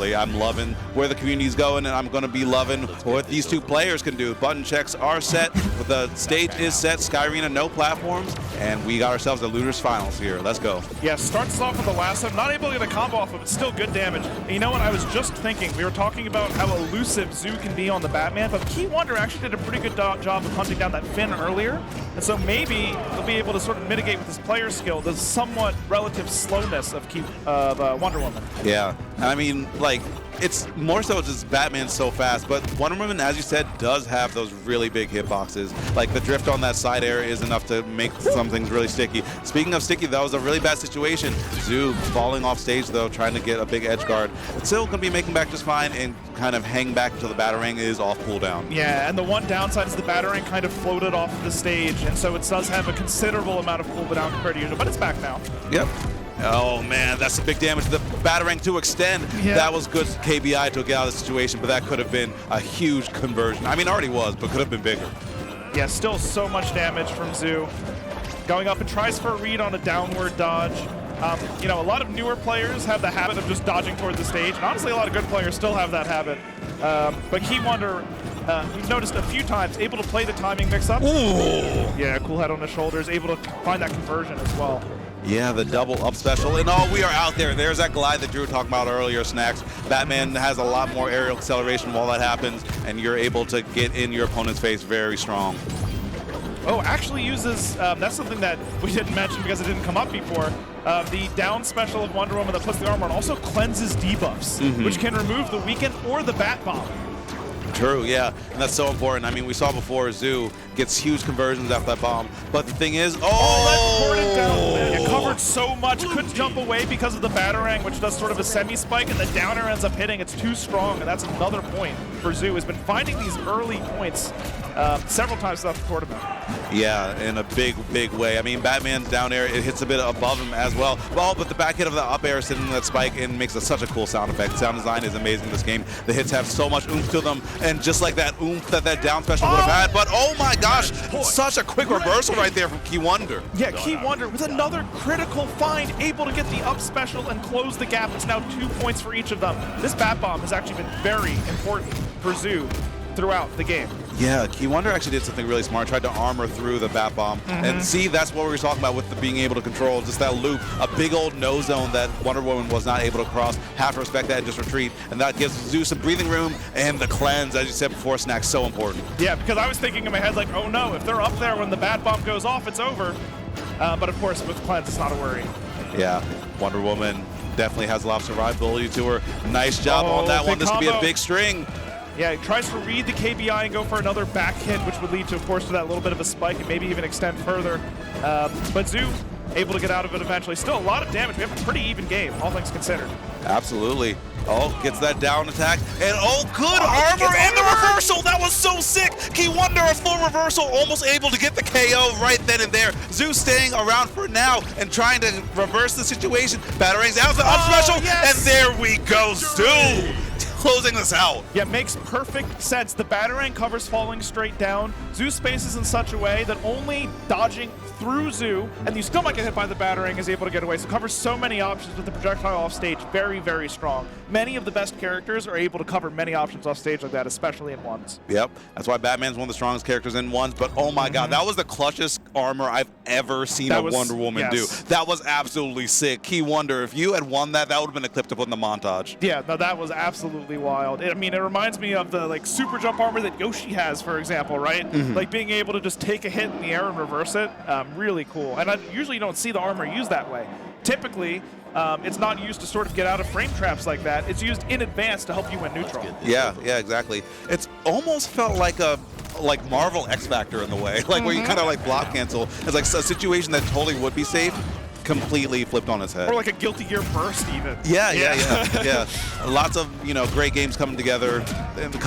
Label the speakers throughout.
Speaker 1: really. I'm loving where the community's going, and I'm going to be loving what these two players can do. Button checks are set, the stage is set, Sky Arena, no platforms, and we got ourselves a Looters Finals here. Let's go.
Speaker 2: Yeah, starts us off with the last one. Not able to get a combo off of it, still good damage. And you know what, I was just thinking, we were talking about how elusive Zoo can be on the Batman, but Key1dr actually did a pretty good job of hunting down that Finn earlier, and so maybe he'll be able to sort of mitigate with his player skill the somewhat relative slowness of Wonder Woman.
Speaker 1: Yeah, I mean, like, it's more so just Batman's so fast, but Wonder Woman, as you said, does have those really big hitboxes. Like, the drift on that side air is enough to make some things really sticky. Speaking of sticky, that was a really bad situation. Zoo falling off stage, though, trying to get a big edge guard. Still going to be making back just fine and kind of hang back until the Batarang is off cooldown.
Speaker 2: Yeah, and the one downside is the Batarang kind of floated off the stage, and so it does have a considerable amount of cooldown compared to usual, but it's back now.
Speaker 1: Yep. Oh man, that's some big damage. The Batarang to extend. Yeah. That was good KBI to get out of the situation, but that could have been a huge conversion. I mean, already was, but could have been bigger.
Speaker 2: Yeah, still so much damage from Zoo. Going up and tries for a read on a downward dodge. You know, a lot of newer players have the habit of just dodging towards the stage, and honestly, a lot of good players still have that habit. But Key1dr, we've noticed a few times, able to play the timing mix-up. Yeah, cool head on his shoulders, able to find that conversion as well.
Speaker 1: Yeah, the double up special, and we are out there. There's that glide that Drew was talking about earlier, Snacks. Batman has a lot more aerial acceleration while that happens, and you're able to get in your opponent's face very strong.
Speaker 2: Oh, actually uses, that's something that we didn't mention because it didn't come up before. The down special of Wonder Woman that puts the armor on also cleanses debuffs, which can remove the weaken or the Bat Bomb.
Speaker 1: True, yeah, and that's so important. I mean, we saw before Zoo gets huge conversions after that bomb, but the thing is,
Speaker 2: that ported down. It covered so much, couldn't jump away because of the Batarang, which does sort of a semi-spike, and the downer ends up hitting. It's too strong, and that's another point for Zoo. Has been finding these early points several times throughout the tournament.
Speaker 1: Yeah, in a big, big way. I mean, Batman's down air, it hits a bit above him as well. But the back hit of the up air sitting in that spike and makes such a cool sound effect. Sound design is amazing in this game. The hits have so much oomph to them, and just like that oomph that down special would have had. But oh my gosh, such a quick reversal right there from Key1dr.
Speaker 2: Yeah, Key1dr with another critical find, able to get the up special and close the gap. It's now 2 points for each of them. This Bat Bomb has actually been very important for Zoo throughout the game.
Speaker 1: Yeah, Key1dr actually did something really smart, tried to armor through the Bat Bomb. And see, that's what we were talking about with the being able to control, just that loop, a big old no zone that Wonder Woman was not able to cross. Have to respect that and just retreat. And that gives Zoo some breathing room, and the cleanse, as you said before, Snack's so important.
Speaker 2: Yeah, because I was thinking in my head, like, oh no, if they're up there when the Bat Bomb goes off, it's over. But of course, with cleanse, it's not a worry.
Speaker 1: Yeah, Wonder Woman definitely has a lot of survivability to her. Nice job on that one. This could be a big string.
Speaker 2: Yeah, he tries to read the KBI and go for another back hit, which would lead to, of course, to that little bit of a spike and maybe even extend further. But Zoo able to get out of it eventually. Still a lot of damage. We have a pretty even game, all things considered.
Speaker 1: Absolutely. Oh, gets that down attack. And good armor and the reversal. That was so sick. Key1dr, a full reversal, almost able to get the KO right then and there. Zoo staying around for now and trying to reverse the situation. Batarang's out the up special, and there we go, Zoo. Closing this out.
Speaker 2: Yeah, makes perfect sense. The Batarang covers falling straight down. Zoo spaces in such a way that only dodging through Zoo, and you still might get hit by the Batarang, is able to get away. So covers so many options with the projectile off stage. Very, very strong. Many of the best characters are able to cover many options off stage like that, especially in ones.
Speaker 1: Yep, that's why Batman's one of the strongest characters in ones. But oh my god, that was the clutchest armor I've ever seen a Wonder Woman do. That was absolutely sick. Key1dr, if you had won that, that would have been a clip to put in the montage.
Speaker 2: Yeah, no, that was absolutely wild. I mean, it reminds me of the super jump armor that Yoshi has, for example, right? Like being able to just take a hit in the air and reverse it. Really cool. And I usually don't see the armor used that way. Typically, it's not used to sort of get out of frame traps like that. It's used in advance to help you win neutral.
Speaker 1: Yeah, exactly. It's almost felt like a Marvel X Factor in the way, like where you kind of block cancel. It's like a situation that totally would be safe, completely flipped on its head.
Speaker 2: Or like a Guilty Gear Burst even.
Speaker 1: Yeah. Lots of great games coming together, and the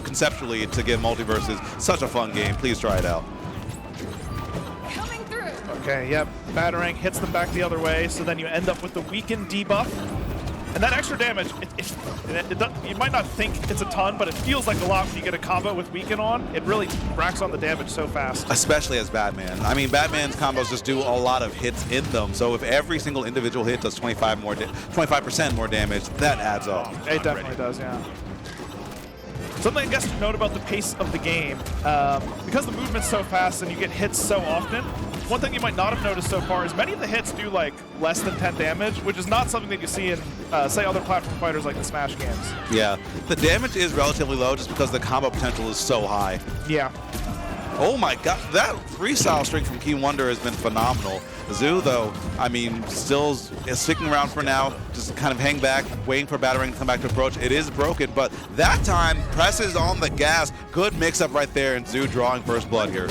Speaker 1: conceptually to get Multiversus. Such a fun game. Please try it out.
Speaker 3: Coming through.
Speaker 2: Okay, yep. Batarang hits them back the other way, so then you end up with the weakened debuff. And that extra damage, you might not think it's a ton, but it feels like a lot when you get a combo with Weaken on. It really racks on the damage so fast.
Speaker 1: Especially as Batman. I mean, Batman's combos just do a lot of hits in them. So if every single individual hit does 25% more damage, that adds up.
Speaker 2: It definitely does, yeah. Something I guess to note about the pace of the game, because the movement's so fast and you get hits so often, one thing you might not have noticed so far is many of the hits do like less than 10 damage, which is not something that you see in, say, other platform fighters like the Smash games.
Speaker 1: Yeah, the damage is relatively low just because the combo potential is so high.
Speaker 2: Yeah.
Speaker 1: Oh my god, that freestyle string from Key1dr has been phenomenal. Zoo, though, I mean, still is sticking around for now, just kind of hang back, waiting for Batarang to come back to approach. It is broken, but that time presses on the gas. Good mix-up right there, and Zoo drawing first blood here.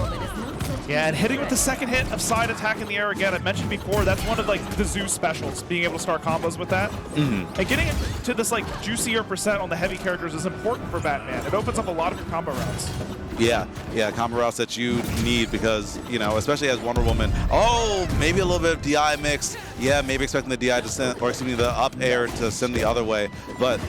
Speaker 2: Yeah, and hitting with the second hit of side attack in the air again, I mentioned before, that's one of like the Zoo specials, being able to start combos with that. And getting to this like juicier percent on the heavy characters is important for Batman. It opens up a lot of your combo routes. Yeah, combo routes that you need because, you know, especially as Wonder Woman. Oh, maybe a little bit of DI mix. Yeah, maybe expecting the DI to send, or excuse me, the up air to send the other way. But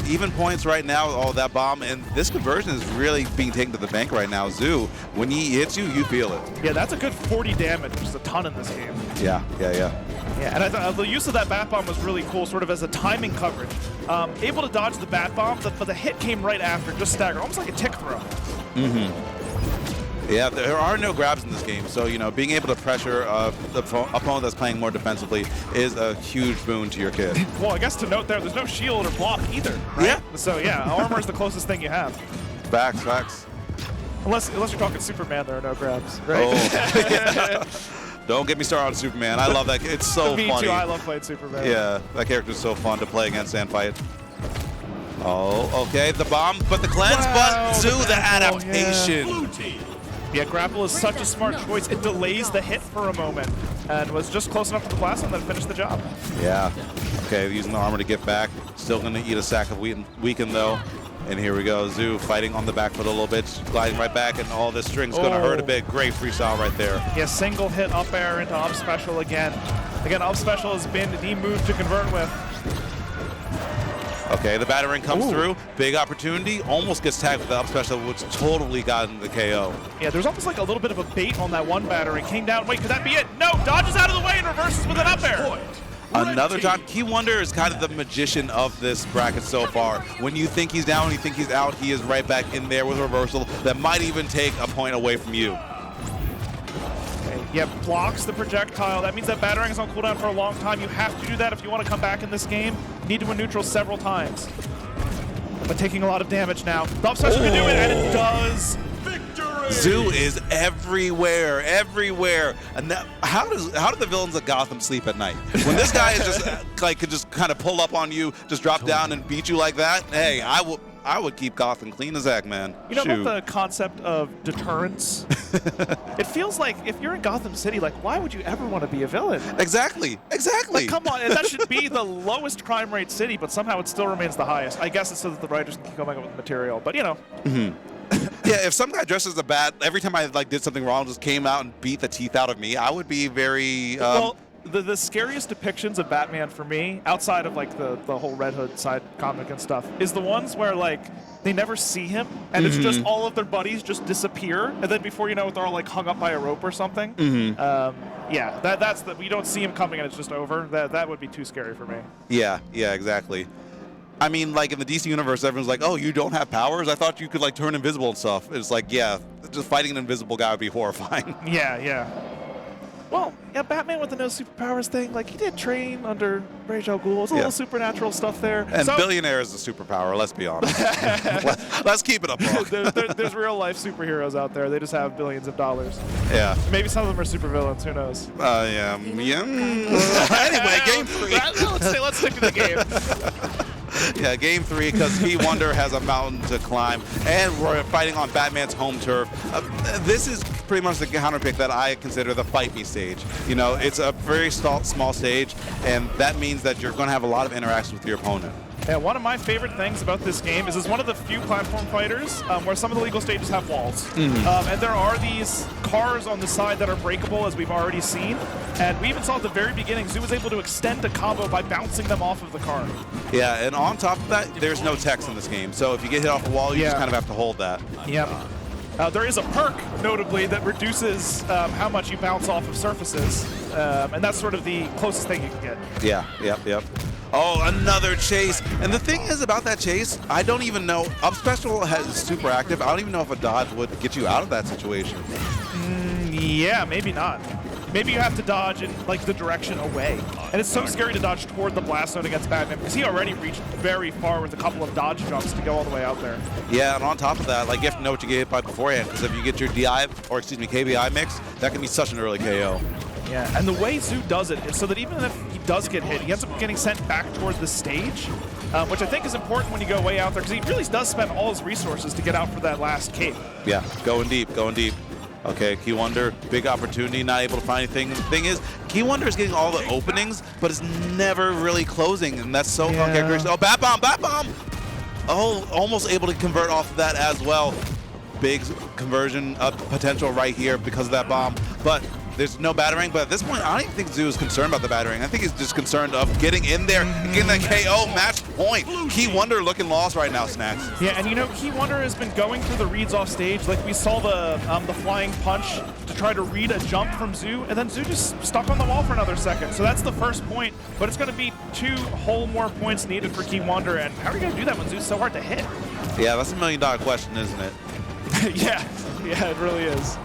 Speaker 2: even points right now, all that bomb, and this conversion is really being taken to the bank right now. Zoo, when he hits you, you feel it. Yeah, that's a good 40 damage, which is a ton in this game.
Speaker 1: Yeah.
Speaker 2: Yeah, and I thought the use of that Bat Bomb was really cool, sort of as a timing coverage. Able to dodge the Bat Bomb, but the hit came right after, just staggered, almost like a tick throw.
Speaker 1: Yeah, there are no grabs in this game, so, you know, being able to pressure the opponent that's playing more defensively is a huge boon to your kid.
Speaker 2: Well, I guess to note there, there's no shield or block either, right?
Speaker 1: Yeah.
Speaker 2: So, yeah, armor is the closest thing you have.
Speaker 1: Facts.
Speaker 2: Unless you're talking Superman, there are no grabs, right?
Speaker 1: Oh. Yeah. Don't get me started on Superman. I love that. It's so
Speaker 2: Me
Speaker 1: funny.
Speaker 2: too, I love playing Superman.
Speaker 1: Yeah, that character is so fun to play against and fight. Oh, okay, the bomb, but the cleanse, but Zoo, the adaptation.
Speaker 2: Yeah, grapple is such a smart choice. It delays the hit for a moment and was just close enough to the blast and then finished the job.
Speaker 1: Yeah. Okay, using the armor to get back. Still going to eat a sack of Weaken, though. And here we go, Zoo fighting on the back foot a little bit, gliding right back, and all this string's going to hurt a bit. Great freestyle right there.
Speaker 2: Yeah, single hit up air into up special again. Again, up special has been the move to convert with.
Speaker 1: Okay, the Batarang comes through. Big opportunity. Almost gets tagged with the up special, which totally got into the KO.
Speaker 2: Yeah, there's almost like a little bit of a bait on that one Batarang. Came down. Wait, could that be it? No, dodges out of the way and reverses with an up air.
Speaker 1: Another time, Key1dr is kind of the magician of this bracket so far. When you think he's down, when you think he's out, he is right back in there with a reversal that might even take a point away from you.
Speaker 2: Yeah, blocks the projectile. That means that Batarang is on cooldown for a long time. You have to do that if you want to come back in this game. You need to win neutral several times. But taking a lot of damage now. The up special can do it, and it does.
Speaker 1: Zoo is everywhere. And that, how do the villains of Gotham sleep at night? When this guy is just like could just kind of pull up on you, just drop down and beat you like that. Hey, I would keep Gotham clean as heck, man.
Speaker 2: You know about the concept of deterrence? It feels like if you're in Gotham City, like why would you ever want to be a villain?
Speaker 1: Exactly.
Speaker 2: Like, come on, and that should be the lowest crime rate city, but somehow it still remains the highest. I guess it's so that the writers can keep coming up with material, but you know.
Speaker 1: Yeah, if some guy dressed as a bat, every time I like did something wrong, just came out and beat the teeth out of me, I would be very.
Speaker 2: Well, the scariest depictions of Batman for me, outside of like the whole Red Hood side comic and stuff, is the ones where like they never see him, and it's just all of their buddies just disappear, and then before you know it, they're all like hung up by a rope or something. Yeah, that's the we don't see him coming and it's just over. That would be too scary for me.
Speaker 1: Yeah, exactly. I mean, like in the DC universe, everyone's like, "Oh, you don't have powers? I thought you could like turn invisible and stuff." It's like, yeah, just fighting an invisible guy would be horrifying.
Speaker 2: Yeah. Well, yeah, Batman with the no superpowers thing, like he did train under Ra's al Ghul. It's a little supernatural stuff there.
Speaker 1: And billionaire is a superpower, let's be honest. Let's keep it up.
Speaker 2: There's real life superheroes out there. They just have billions of dollars.
Speaker 1: Yeah.
Speaker 2: Maybe some of them are supervillains, who knows?
Speaker 1: Yeah. Anyway, game 3.
Speaker 2: Let's stick to the game.
Speaker 1: Yeah, game 3, because Key1dr has a mountain to climb, and we're fighting on Batman's home turf. This is pretty much the counter pick that I consider the fight me stage. You know, it's a very small stage, and that means that you're going to have a lot of interactions with your opponent.
Speaker 2: Yeah, one of my favorite things about this game is it's one of the few platform fighters where some of the legal stages have walls. And there are these cars on the side that are breakable, as we've already seen. And we even saw at the very beginning, Zoo was able to extend a combo by bouncing them off of the car.
Speaker 1: Yeah, and on top of that, there's no text in this game. So if you get hit off a wall, you just kind of have to hold that.
Speaker 2: Yep. There is a perk, notably, that reduces how much you bounce off of surfaces. And that's sort of the closest thing you can get.
Speaker 1: Yeah, yep. Oh, another chase. And the thing is about that chase, I don't even know. Up special is super active. I don't even know if a dodge would get you out of that situation.
Speaker 2: Yeah, maybe not. Maybe you have to dodge in like the direction away. And it's so scary to dodge toward the blast zone against Batman because he already reached very far with a couple of dodge jumps to go all the way out there.
Speaker 1: Yeah, and on top of that, like you have to know what you get hit by beforehand because if you get your KBI mix, that can be such an early KO.
Speaker 2: Yeah, and the way Zoo does it is so that even if he does get hit, he ends up getting sent back towards the stage, which I think is important when you go way out there because he really does spend all his resources to get out for that last cape.
Speaker 1: Yeah, going deep. Okay, Key1dr, big opportunity, not able to find anything. The thing is, Key1dr is getting all the openings, but is never really closing, and that's so uncharacteristic. Oh, bat bomb! Oh, almost able to convert off of that as well. Big conversion potential right here because of that bomb, but there's no battering. But at this point, I don't even think Zoo is concerned about the battering. I think he's just concerned of getting in there, getting that KO match point. Key1dr looking lost right now, Snacks.
Speaker 2: Yeah, and you know, Key1dr has been going through the reads off stage. Like we saw the flying punch to try to read a jump from Zoo, and then Zoo just stuck on the wall for another second. So that's the first point, but it's going to be 2 whole more points needed for Key1dr. And how are you going to do that when Zoo's so hard to hit?
Speaker 1: Yeah, that's $1 million question, isn't it?
Speaker 2: yeah, it really is.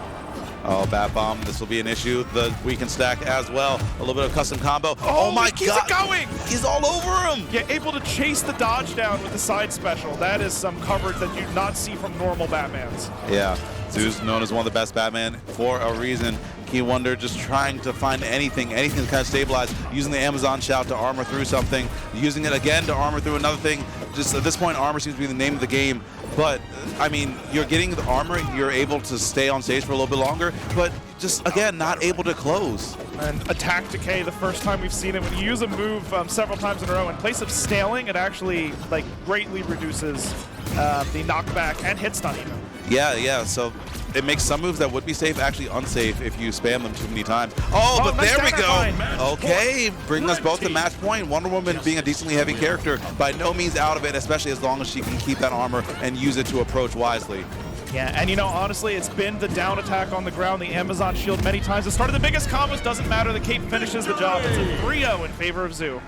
Speaker 1: Oh, bat bomb. This will be an issue. The weaken stack as well. A little bit of custom combo.
Speaker 2: Oh
Speaker 1: my
Speaker 2: God! Keeps it going.
Speaker 1: He's all over him.
Speaker 2: Yeah, able to chase the dodge down with the side special. That is some coverage that you do not see from normal Batmans.
Speaker 1: Yeah, Zoo's known as one of the best Batman for a reason. Key1dr just trying to find anything to kind of stabilize, using the Amazon shout to armor through something, using it again to armor through another thing. Just at this point, armor seems to be the name of the game. But, I mean, you're getting the armor, you're able to stay on stage for a little bit longer, but just, again, not able to close.
Speaker 2: And attack decay, the first time we've seen it, when you use a move several times in a row, in place of scaling, it actually, like, greatly reduces the knockback and hit stun even.
Speaker 1: Yeah, so it makes some moves that would be safe actually unsafe if you spam them too many times. Oh, but
Speaker 2: nice
Speaker 1: there we
Speaker 2: go.
Speaker 1: Okay, bring us both to match point. Wonder Woman being a decently heavy character, by no means out of it, especially as long as she can keep that armor and use it to approach wisely.
Speaker 2: Yeah, and you know, honestly, it's been the down attack on the ground, the Amazon shield many times. It started the biggest combos, doesn't matter. The cape finishes the job. It's a 3-0 in favor of Zoo.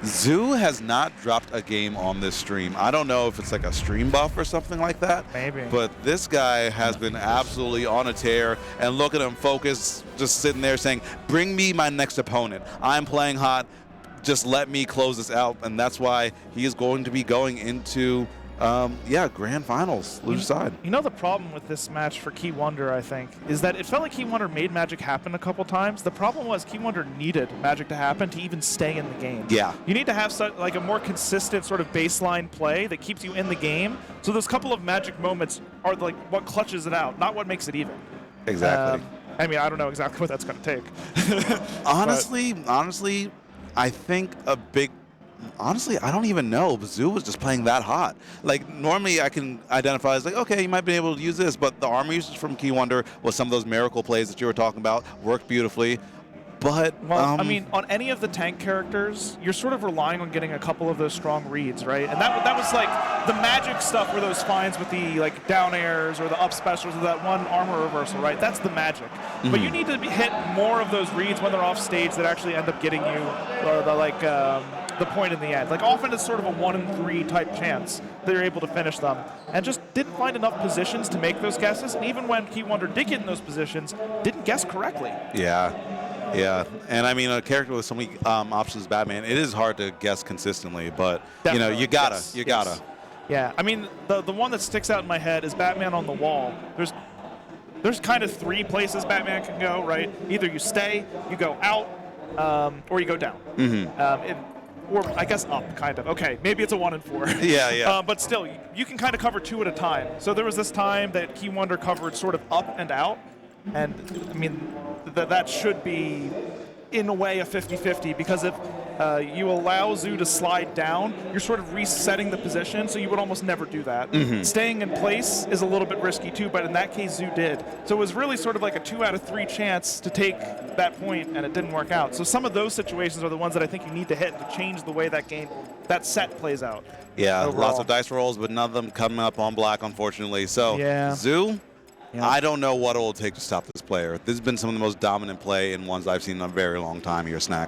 Speaker 1: Zoo has not dropped a game on this stream. I don't know if it's like a stream buff or something like that.
Speaker 2: Maybe.
Speaker 1: But this guy has been absolutely on a tear, and look at him focused, just sitting there saying, bring me my next opponent. I'm playing hot. Just let me close this out. And that's why he is going to be going into grand finals, loser side.
Speaker 2: You know the problem with this match for Key1dr, I think, is that it felt like Key1dr made magic happen a couple times. The problem was Key1dr needed magic to happen to even stay in the game.
Speaker 1: Yeah.
Speaker 2: You need to have like a more consistent sort of baseline play that keeps you in the game. So those couple of magic moments are like what clutches it out, not what makes it even.
Speaker 1: Exactly.
Speaker 2: I mean, I don't know exactly what that's going to take.
Speaker 1: Honestly, I think honestly, I don't even know. Zoo was just playing that hot. Like, normally I can identify as like, okay, you might be able to use this, but the armor usage from Key1dr was some of those miracle plays that you were talking about, worked beautifully. But,
Speaker 2: well, I mean, on any of the tank characters, you're sort of relying on getting a couple of those strong reads, right? And that was like the magic stuff were those finds with the like down airs or the up specials or that one armor reversal, right? That's the magic. But you need to hit more of those reads when they're off stage that actually end up getting you the point in the end. Like often it's sort of a 1 in 3 type chance that you're able to finish them, and just didn't find enough positions to make those guesses. And even when Key1dr did get in those positions, didn't guess correctly.
Speaker 1: Yeah, and I mean, a character with so many options as Batman, it is hard to guess consistently, but
Speaker 2: Definitely.
Speaker 1: you gotta.
Speaker 2: Yeah, I mean, the one that sticks out in my head is Batman on the wall. There's kind of 3 places Batman can go, right? Either you stay, you go out, or you go down. Or I guess up, kind of. Okay, maybe it's a 1 in 4.
Speaker 1: Yeah.
Speaker 2: But still, you can kind of cover 2 at a time. So there was this time that Key1dr covered sort of up and out, and I mean, that should be, in a way, a 50-50, because if you allow Zoo to slide down, you're sort of resetting the position, so you would almost never do that. Staying in place is a little bit risky too, but in that case, Zoo did. So it was really sort of like a 2 out of 3 chance to take that point, and it didn't work out. So some of those situations are the ones that I think you need to hit to change the way that set plays out.
Speaker 1: Yeah,
Speaker 2: overall.
Speaker 1: lots of dice rolls, but none of them coming up on black, unfortunately. So,
Speaker 2: Yeah.
Speaker 1: Zoo,
Speaker 2: Yeah.
Speaker 1: I don't know what it will take to stop this player. This has been some of the most dominant play in ones I've seen in a very long time here, Snack.